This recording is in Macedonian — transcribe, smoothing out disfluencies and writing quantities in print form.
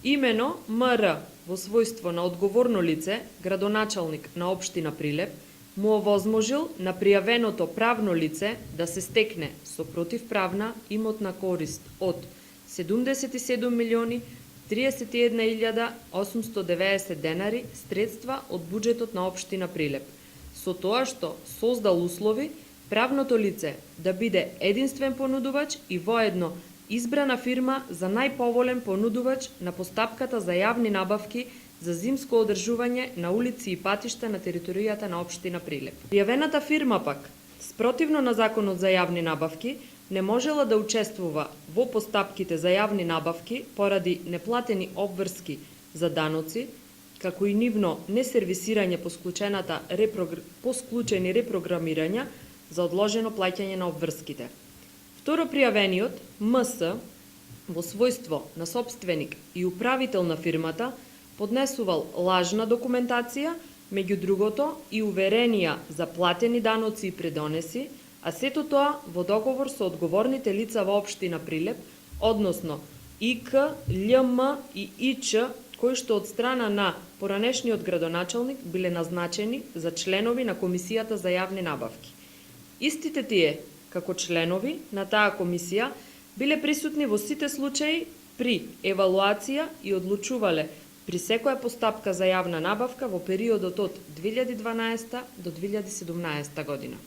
Имено МР во својство на одговорно лице, градоначалник на општина Прилеп, му овозможил на пријавеното правно лице да се стекне со противправна имотна корист од 77.031.890 денари средства од буџетот на општина Прилеп, со тоа што создал услови правното лице да биде единствен понудувач и воедно избрана фирма за најповолен понудувач на постапката за јавни набавки за зимско одржување на улици и патишта на територијата на општина Прилеп. Пријавената фирма пак, спротивно на Законот за јавни набавки, не можела да учествува во постапките за јавни набавки поради неплатени обврски за даноци, како и нивно несервисирање по склучени репрограмирања за одложено плаќање на обврските. Второ пријавениот, МС, во својство на сопственик и управител на фирмата, поднесувал лажна документација, меѓу другото и уверенија за платени даноци и предонеси, а сето тоа во договор со одговорните лица во општина Прилеп, односно ИК, љМ и ИЧ, кои што од страна на поранешниот градоначалник биле назначени за членови на Комисијата за јавни набавки. Истите тие, како членови на таа комисија, биле присутни во сите случаи при евалуација и одлучувале при секоја постапка за јавна набавка во периодот од 2012 до 2017 година.